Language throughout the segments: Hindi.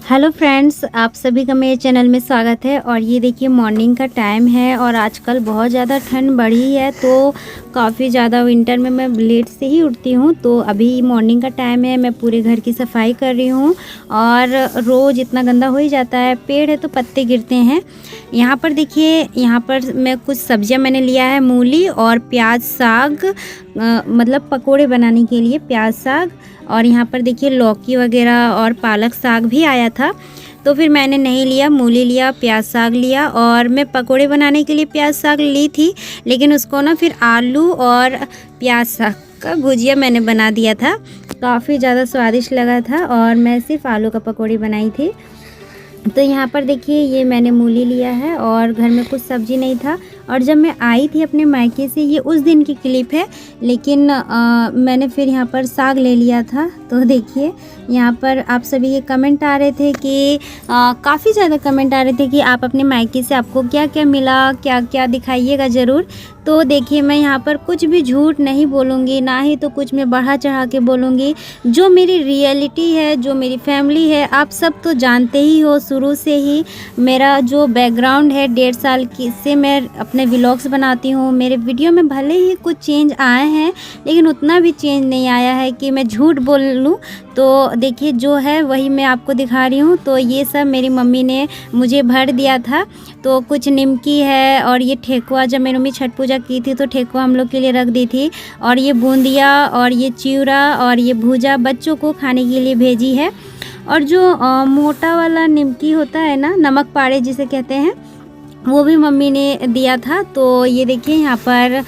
हेलो फ्रेंड्स, आप सभी का मेरे चैनल में स्वागत है। और ये देखिए मॉर्निंग का टाइम है और आजकल बहुत ज़्यादा ठंड बढ़ी है, तो काफ़ी ज़्यादा विंटर में मैं लेट से ही उठती हूँ। तो अभी मॉर्निंग का टाइम है, मैं पूरे घर की सफाई कर रही हूँ। और रोज़ इतना गंदा हो ही जाता है, पेड़ है तो पत्ते गिरते हैं। यहाँ पर देखिए, यहाँ पर मैं कुछ सब्जियाँ मैंने लिया है, मूली और प्याज साग, मतलब पकोड़े बनाने के लिए प्याज साग। और यहाँ पर देखिए लौकी वगैरह और पालक साग भी आया था, तो फिर मैंने नहीं लिया, मूली लिया, प्याज साग लिया। और मैं पकोड़े बनाने के लिए प्याज साग ली थी, लेकिन उसको ना फिर आलू और प्याज साग का भुजिया मैंने बना दिया था। काफ़ी ज़्यादा स्वादिष्ट लगा था और मैं सिर्फ आलू का पकौड़ी बनाई थी। तो यहाँ पर देखिए ये मैंने मूली लिया है और घर में कुछ सब्ज़ी नहीं था। और जब मैं आई थी अपने मायके से, ये उस दिन की क्लिप है, लेकिन मैंने फिर यहाँ पर साग ले लिया था। तो देखिए यहाँ पर आप सभी के कमेंट आ रहे थे कि काफ़ी ज़्यादा कमेंट आ रहे थे कि आप अपने मायके से आपको क्या क्या मिला, क्या क्या दिखाइएगा ज़रूर। तो देखिए मैं यहाँ पर कुछ भी झूठ नहीं बोलूँगी, ना ही तो कुछ मैं बढ़ा चढ़ा के बोलूँगी। जो मेरी रियलिटी है, जो मेरी फैमिली है, आप सब तो जानते ही हो। शुरू से ही मेरा जो बैकग्राउंड है, 1.5 साल की से मैं अपने व्लॉग्स बनाती हूँ। मेरे वीडियो में भले ही कुछ चेंज आए हैं, लेकिन उतना भी चेंज नहीं आया है कि मैं झूठ बोल लूँ। तो देखिए जो है वही मैं आपको दिखा रही हूँ। तो ये सब मेरी मम्मी ने मुझे भर दिया था। तो कुछ निमकी है और ये ठेकुआ, जब मेरी मम्मी छठ पूजा की थी तो ठेकुआ हम लोग के लिए रख दी थी। और ये बूंदिया और ये चिवड़ा और ये भूजा बच्चों को खाने के लिए भेजी है। और जो मोटा वाला निमकी होता है ना, नमक पाड़े जिसे कहते हैं, वो भी मम्मी ने दिया था। तो ये देखिए यहाँ पर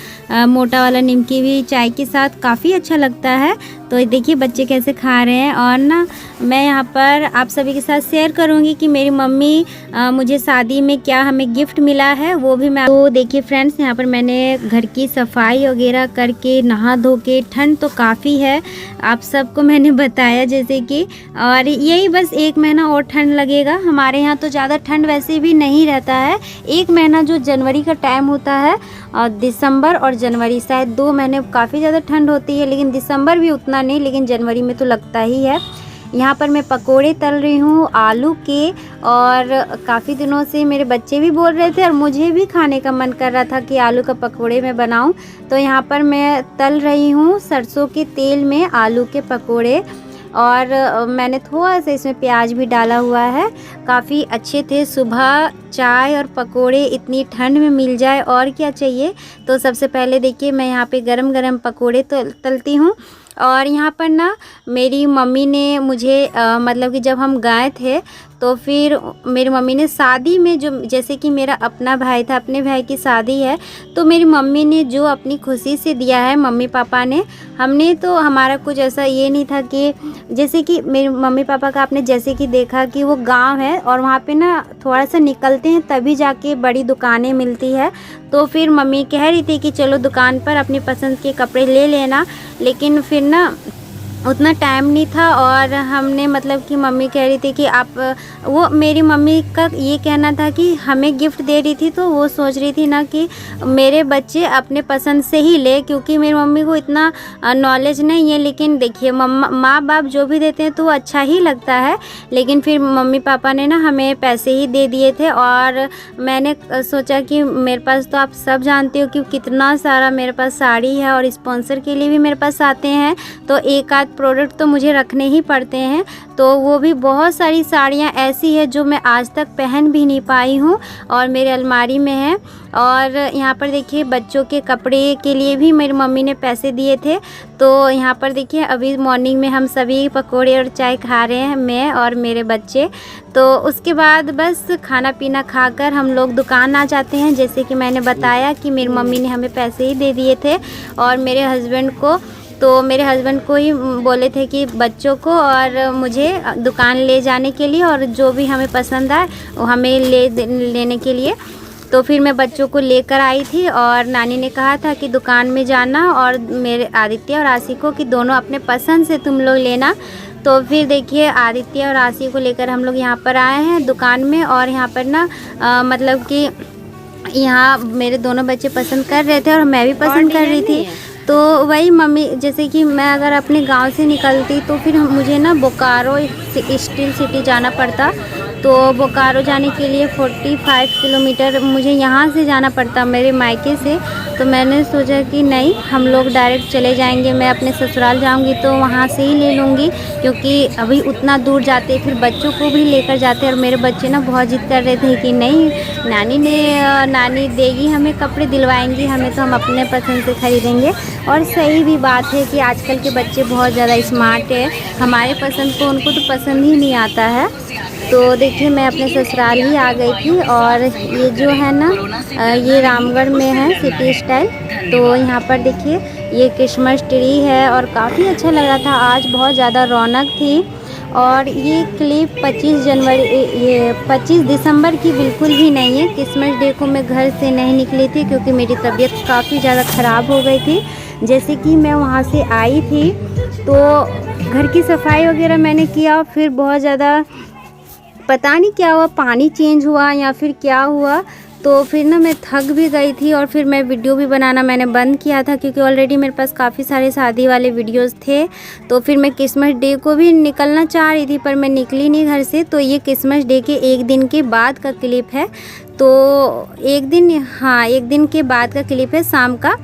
मोटा वाला निमकी भी चाय के साथ काफ़ी अच्छा लगता है। तो देखिए बच्चे कैसे खा रहे हैं। और ना मैं यहाँ पर आप सभी के साथ शेयर करूँगी कि मेरी मम्मी मुझे शादी में क्या हमें गिफ्ट मिला है, वो भी मैं। तो देखिए फ्रेंड्स, यहाँ पर मैंने घर की सफाई वगैरह करके नहा धो के, ठंड तो काफ़ी है आप सबको मैंने बताया जैसे कि। और यही बस 1 महीना और ठंड लगेगा। हमारे यहाँ तो ज़्यादा ठंड वैसे भी नहीं रहता है। 1 महीना जो जनवरी का टाइम होता है, और दिसंबर और जनवरी, शायद 2 महीने काफ़ी ज़्यादा ठंड होती है, लेकिन दिसंबर भी उतना नहीं, लेकिन जनवरी में तो लगता ही है। यहाँ पर मैं पकोड़े तल रही हूँ आलू के। और काफ़ी दिनों से मेरे बच्चे भी बोल रहे थे और मुझे भी खाने का मन कर रहा था कि आलू का पकोड़े मैं बनाऊँ। तो यहाँ पर मैं तल रही हूँ सरसों के तेल में आलू के पकोड़े। और मैंने थोड़ा सा इसमें प्याज भी डाला हुआ है। काफ़ी अच्छे थे। सुबह चाय और पकोड़े इतनी ठंड में मिल जाए और क्या चाहिए। तो सबसे पहले देखिए मैं यहाँ पे गरम गरम पकोड़े तलती हूँ। और यहाँ पर ना मेरी मम्मी ने मुझे मतलब कि जब हम गए थे तो फिर मेरी मम्मी ने शादी में, जो जैसे कि मेरा अपना भाई था, अपने भाई की शादी है, तो मेरी मम्मी ने जो अपनी खुशी से दिया है, मम्मी पापा ने, हमने तो, हमारा कुछ ऐसा ये नहीं था कि, जैसे कि मेरे मम्मी पापा का आपने जैसे कि देखा कि वो गांव है और वहाँ पे ना थोड़ा सा निकलते हैं तभी जाके बड़ी दुकानें मिलती है। तो फिर मम्मी कह रही थी कि चलो दुकान पर अपनी पसंद के कपड़े ले लेना, लेकिन फिर ना उतना टाइम नहीं था। और हमने मतलब कि मम्मी कह रही थी कि आप, वो मेरी मम्मी का ये कहना था कि हमें गिफ्ट दे रही थी, तो वो सोच रही थी ना कि मेरे बच्चे अपने पसंद से ही ले, क्योंकि मेरी मम्मी को इतना नॉलेज नहीं है। लेकिन देखिए माँ बाप जो भी देते हैं तो वो अच्छा ही लगता है। लेकिन फिर मम्मी पापा ने ना हमें पैसे ही दे दिए थे। और मैंने सोचा कि मेरे पास तो, आप सब जानते हो कि कितना सारा मेरे पास साड़ी है और स्पॉन्सर के लिए भी मेरे पास आते हैं, तो एक आध प्रोडक्ट तो मुझे रखने ही पड़ते हैं। तो वो भी बहुत सारी साड़ियाँ ऐसी है जो मैं आज तक पहन भी नहीं पाई हूँ और मेरे अलमारी में है। और यहाँ पर देखिए बच्चों के कपड़े के लिए भी मेरी मम्मी ने पैसे दिए थे। तो यहाँ पर देखिए अभी मॉर्निंग में हम सभी पकोड़े और चाय खा रहे हैं, मैं और मेरे बच्चे। तो उसके बाद बस खाना पीना खाकर हम लोग दुकान आ जाते हैं। जैसे कि मैंने बताया कि मेरी मम्मी ने हमें पैसे ही दे दिए थे और मेरे हस्बैंड को, तो मेरे हस्बैंड को ही बोले थे कि बच्चों को और मुझे दुकान ले जाने के लिए, और जो भी हमें पसंद आए वो हमें लेने के लिए। तो फिर मैं बच्चों को लेकर आई थी और नानी ने कहा था कि दुकान में जाना और मेरे आदित्य और आशी को कि दोनों अपने पसंद से तुम लोग लेना। तो फिर देखिए आदित्य और आशी को लेकर हम लोग यहाँ पर आए हैं दुकान में। और यहाँ पर ना मतलब कि यहाँ मेरे दोनों बच्चे पसंद कर रहे थे और मैं भी पसंद कर रही थी। तो वही मम्मी, जैसे कि मैं अगर अपने गांव से निकलती तो फिर मुझे ना बोकारो स्टील सिटी जाना पड़ता। तो बोकारो जाने के लिए 45 किलोमीटर मुझे यहाँ से जाना पड़ता मेरे मायके से। तो मैंने सोचा कि नहीं, हम लोग डायरेक्ट चले जाएंगे, मैं अपने ससुराल जाऊंगी तो वहाँ से ही ले लूँगी, क्योंकि अभी उतना दूर जाते फिर बच्चों को भी लेकर जाते। और मेरे बच्चे ना बहुत जिद कर रहे थे कि नहीं, नानी देगी हमें कपड़े, दिलवाएंगी हमें, तो हम अपने पसंद से खरीदेंगे। और सही भी बात है कि आजकल के बच्चे बहुत ज़्यादा स्मार्ट है, हमारे पसंद को उनको तो पसंद ही नहीं आता है। तो देखिए मैं अपने ससुराल ही आ गई थी। और ये जो है ना, ये रामगढ़ में है सिटी स्टाइल। तो यहाँ पर देखिए ये क्रिसमस ट्री है और काफ़ी अच्छा लग रहा था, आज बहुत ज़्यादा रौनक थी। और ये क्लिप 25 दिसंबर की बिल्कुल भी नहीं है। क्रिसमस डे को मैं घर से नहीं निकली थी क्योंकि मेरी तबीयत काफ़ी ज़्यादा ख़राब हो गई थी। जैसे कि मैं वहाँ से आई थी तो घर की सफाई वगैरह मैंने किया, फिर बहुत ज़्यादा पता नहीं क्या हुआ, पानी चेंज हुआ या फिर क्या हुआ, तो फिर ना मैं थक भी गई थी। और फिर मैं वीडियो भी बनाना मैंने बंद किया था क्योंकि ऑलरेडी मेरे पास काफ़ी सारे शादी वाले वीडियोस थे। तो फिर मैं क्रिसमस डे को भी निकलना चाह रही थी पर मैं निकली नहीं घर से। तो ये क्रिसमस डे के एक दिन के बाद का क्लिप है। तो एक दिन के बाद का क्लिप है, शाम का।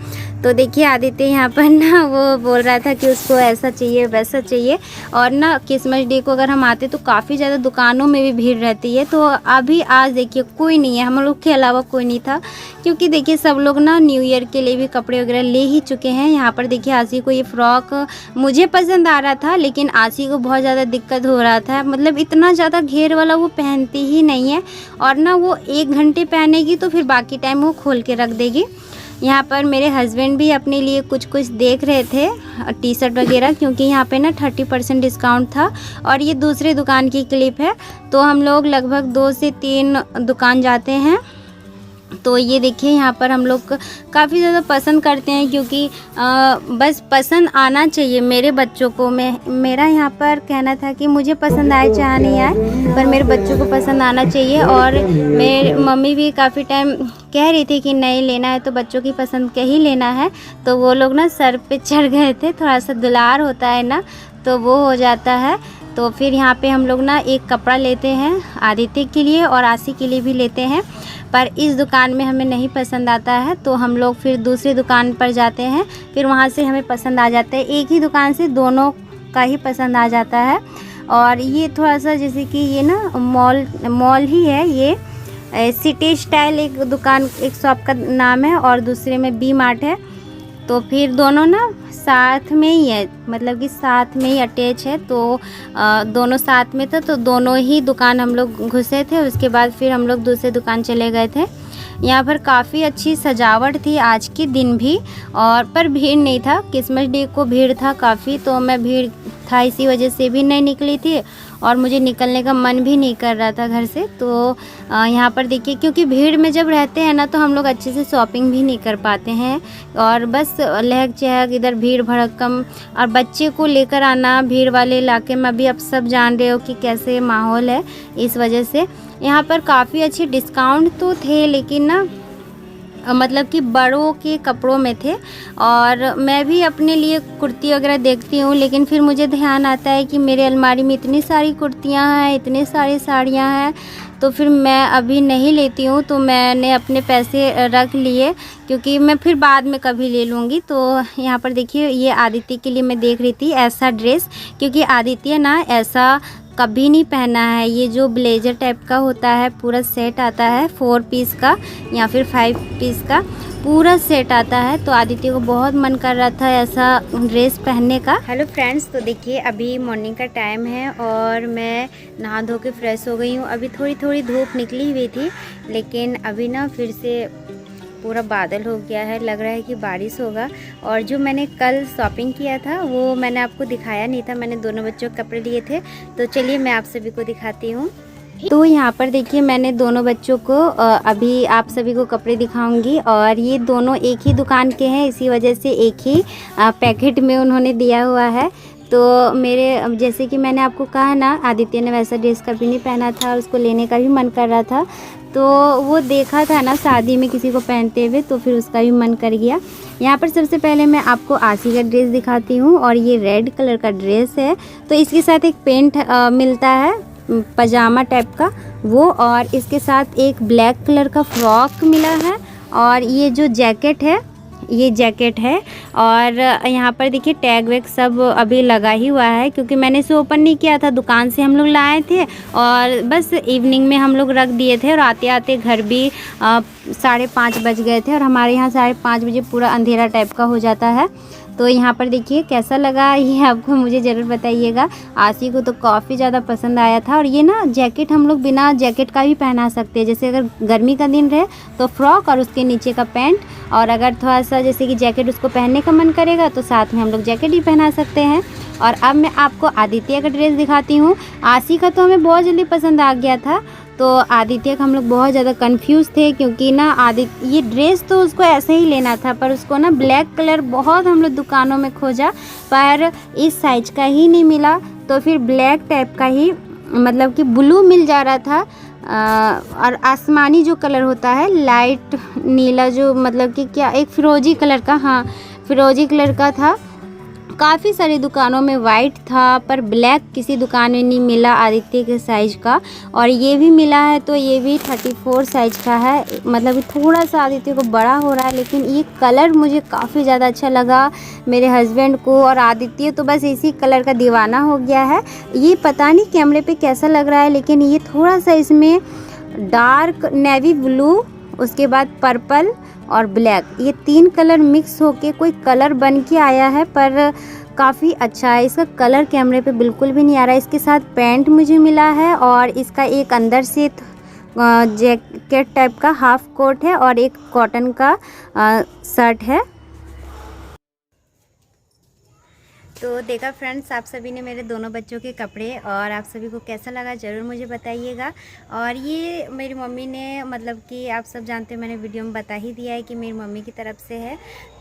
तो देखिए आदित्य यहाँ पर ना वो बोल रहा था कि उसको ऐसा चाहिए वैसा चाहिए। और ना क्रिसमस डे को अगर हम आते तो काफ़ी ज़्यादा दुकानों में भी भीड़ रहती है। तो अभी आज देखिए कोई नहीं है, हम लोग के अलावा कोई नहीं था, क्योंकि देखिए सब लोग ना न्यू ईयर के लिए भी कपड़े वगैरह ले ही चुके हैं। यहाँ पर देखिए आशी को ये फ्रॉक मुझे पसंद आ रहा था, लेकिन आशी को बहुत ज़्यादा दिक्कत हो रहा था, मतलब इतना ज़्यादा घेर वाला वो पहनती ही नहीं है। और ना वो 1 घंटे पहनेगी तो फिर बाकी टाइम वो खोल के रख देगी। यहाँ पर मेरे हस्बैंड भी अपने लिए कुछ देख रहे थे, टी शर्ट वगैरह, क्योंकि यहाँ पे ना 30% डिस्काउंट था। और ये दूसरे दुकान की क्लिप है। तो हम लोग लगभग 2 से 3 दुकान जाते हैं। तो ये देखिए यहाँ पर हम लोग काफ़ी ज़्यादा पसंद करते हैं, क्योंकि बस पसंद आना चाहिए मेरे बच्चों को। मेरा यहाँ पर कहना था कि मुझे पसंद आए चाहे नहीं आए, पर मेरे बच्चों को पसंद आना चाहिए। और मेरी मम्मी भी काफ़ी टाइम कह रही थी कि नहीं लेना है तो बच्चों की पसंद का ही लेना है। तो वो लोग ना सर पे चढ़ गए थे, थोड़ा सा दुलार होता है ना तो वो हो जाता है। तो फिर यहाँ पे हम लोग ना एक कपड़ा लेते हैं आदित्य के लिए और आशी के लिए भी लेते हैं, पर इस दुकान में हमें नहीं पसंद आता है तो हम लोग फिर दूसरी दुकान पर जाते हैं, फिर वहाँ से हमें पसंद आ जाता है। एक ही दुकान से दोनों का ही पसंद आ जाता है। और ये थोड़ा सा जैसे कि ये ना मॉल ही है, ये सिटी स्टाइल एक दुकान, एक शॉप का नाम है और दूसरे में बी मार्ट है। तो फिर दोनों ना साथ में ही है, मतलब कि साथ में ही अटैच है। तो दोनों साथ में था तो दोनों ही दुकान हम लोग घुसे थे। उसके बाद फिर हम लोग दूसरे दुकान चले गए थे। यहाँ पर काफ़ी अच्छी सजावट थी आज के दिन भी, और पर भीड़ नहीं था। क्रिसमस डे को भीड़ था काफ़ी, तो मैं भीड़ था इसी वजह से भी नहीं निकली थी और मुझे निकलने का मन भी नहीं कर रहा था घर से। तो यहाँ पर देखिए, क्योंकि भीड़ में जब रहते हैं ना तो हम लोग अच्छे से शॉपिंग भी नहीं कर पाते हैं, और बस लहक चहक इधर भीड़ भड़कम, और बच्चे को लेकर आना भीड़ वाले इलाके में, अभी आप सब जान रहे हो कि कैसे माहौल है। इस वजह से यहाँ पर काफ़ी अच्छे डिस्काउंट तो थे, लेकिन ना मतलब कि बड़ों के कपड़ों में थे। और मैं भी अपने लिए कुर्ती वगैरह देखती हूँ, लेकिन फिर मुझे ध्यान आता है कि मेरे अलमारी में इतनी सारी कुर्तियाँ हैं, इतनी सारी साड़ियाँ हैं, तो फिर मैं अभी नहीं लेती हूँ। तो मैंने अपने पैसे रख लिए, क्योंकि मैं फिर बाद में कभी ले लूँगी। तो यहाँ पर देखिए ये आदित्य के लिए मैं देख रही थी ऐसा ड्रेस, क्योंकि आदित्य ना ऐसा कभी नहीं पहना है। ये जो ब्लेजर टाइप का होता है, पूरा सेट आता है 4 पीस का या फिर 5 पीस का, पूरा सेट आता है। तो आदित्य को बहुत मन कर रहा था ऐसा ड्रेस पहनने का। हेलो फ्रेंड्स, तो देखिए अभी मॉर्निंग का टाइम है और मैं नहा धो के फ्रेश हो गई हूँ। अभी थोड़ी थोड़ी धूप निकली हुई थी, लेकिन अभी ना फिर से पूरा बादल हो गया है, लग रहा है कि बारिश होगा। और जो मैंने कल शॉपिंग किया था वो मैंने आपको दिखाया नहीं था, मैंने दोनों बच्चों के कपड़े लिए थे। तो चलिए मैं आप सभी को दिखाती हूँ। तो यहाँ पर देखिए मैंने दोनों बच्चों को अभी आप सभी को कपड़े दिखाऊंगी, और ये दोनों एक ही दुकान के हैं, इसी वजह से एक ही पैकेट में उन्होंने दिया हुआ है। तो मेरे जैसे कि मैंने आपको कहा ना, आदित्य ने वैसा ड्रेस कभी नहीं पहना था और उसको लेने का भी मन कर रहा था। तो वो देखा था ना शादी में किसी को पहनते हुए, तो फिर उसका भी मन कर गया। यहाँ पर सबसे पहले मैं आपको आसी का ड्रेस दिखाती हूँ, और ये रेड कलर का ड्रेस है। तो इसके साथ एक पेंट मिलता है पजामा टाइप का वो, और इसके साथ एक ब्लैक कलर का फ्रॉक मिला है, और ये जो जैकेट है ये जैकेट है। और यहाँ पर देखिए टैग वैग सब अभी लगा ही हुआ है, क्योंकि मैंने इसे ओपन नहीं किया था, दुकान से हम लोग लाए थे और बस इवनिंग में हम लोग रख दिए थे। और आते आते घर भी 5:30 बज गए थे, और हमारे यहाँ 5:30 बजे पूरा अंधेरा टाइप का हो जाता है। तो यहाँ पर देखिए कैसा लगा ये आपको मुझे ज़रूर बताइएगा। आसी को तो काफ़ी ज़्यादा पसंद आया था। और ये ना जैकेट हम लोग बिना जैकेट का भी पहना सकते हैं, जैसे अगर गर्मी का दिन रहे तो फ्रॉक और उसके नीचे का पैंट, और अगर थोड़ा सा जैसे कि जैकेट उसको पहनने का मन करेगा तो साथ में हम लोग जैकेट ही पहना सकते हैं। और अब मैं आपको आदित्य का ड्रेस दिखाती हूँ। आसी का तो हमें बहुत जल्दी पसंद आ गया था, तो आदित्य का हम लोग बहुत ज़्यादा कंफ्यूज थे, क्योंकि ना आदित्य ये ड्रेस तो उसको ऐसे ही लेना था, पर उसको ना ब्लैक कलर बहुत हम लोग दुकानों में खोजा, पर इस साइज का ही नहीं मिला। तो फिर ब्लैक टाइप का ही, मतलब कि ब्लू मिल जा रहा था, और आसमानी जो कलर होता है लाइट नीला, जो मतलब कि क्या एक फिरोजी कलर का, हाँ फिरोजी कलर का था। काफ़ी सारी दुकानों में वाइट था, पर ब्लैक किसी दुकान में नहीं मिला आदित्य के साइज़ का। और ये भी मिला है, तो ये भी 34 साइज़ का है, मतलब थोड़ा सा आदित्य को बड़ा हो रहा है, लेकिन ये कलर मुझे काफ़ी ज़्यादा अच्छा लगा मेरे हस्बैंड को। और आदित्य तो बस इसी कलर का दीवाना हो गया है। ये पता नहीं कैमरे पे कैसा लग रहा है, लेकिन ये थोड़ा सा इसमें डार्क नेवी ब्लू, उसके बाद पर्पल और ब्लैक, ये 3 कलर मिक्स होके कोई कलर बन के आया है, पर काफ़ी अच्छा है। इसका कलर कैमरे पे बिल्कुल भी नहीं आ रहा है। इसके साथ पैंट मुझे मिला है, और इसका एक अंदर से जैकेट टाइप का हाफ कोट है, और एक कॉटन का शर्ट है। तो देखा फ्रेंड्स, आप सभी ने मेरे दोनों बच्चों के कपड़े, और आप सभी को कैसा लगा ज़रूर मुझे बताइएगा। और ये मेरी मम्मी ने, मतलब कि आप सब जानते हो मैंने वीडियो में बता ही दिया है कि मेरी मम्मी की तरफ से है।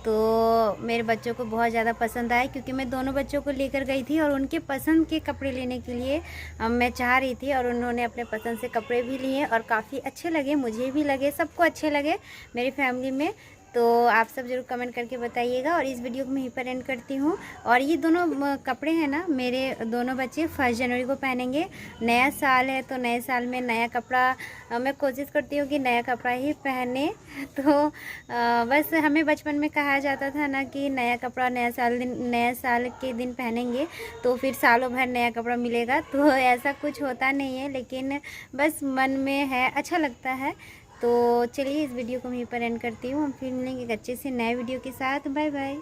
तो मेरे बच्चों को बहुत ज़्यादा पसंद आया, क्योंकि मैं दोनों बच्चों को लेकर गई थी और उनके पसंद के कपड़े लेने के लिए मैं चाह रही थी, और उन्होंने अपने पसंद से कपड़े भी लिए और काफ़ी अच्छे लगे, मुझे भी लगे, सबको अच्छे लगे मेरी फैमिली में। तो आप सब ज़रूर कमेंट करके बताइएगा। और इस वीडियो को मैं यहीं पर एंड करती हूँ। और ये दोनों कपड़े हैं ना, मेरे दोनों बच्चे 1 जनवरी को पहनेंगे। नया साल है, तो नए साल में नया कपड़ा मैं कोशिश करती हूँ कि नया कपड़ा ही पहने। तो बस हमें बचपन में कहा जाता था ना कि नया कपड़ा नया साल के दिन पहनेंगे तो फिर सालों भर नया कपड़ा मिलेगा। तो ऐसा कुछ होता नहीं है, लेकिन बस मन में है, अच्छा लगता है। तो चलिए इस वीडियो को मैं यहीं पर एंड करती हूँ। हम फिर मिलेंगे एक अच्छे से नए वीडियो के साथ। Bye bye.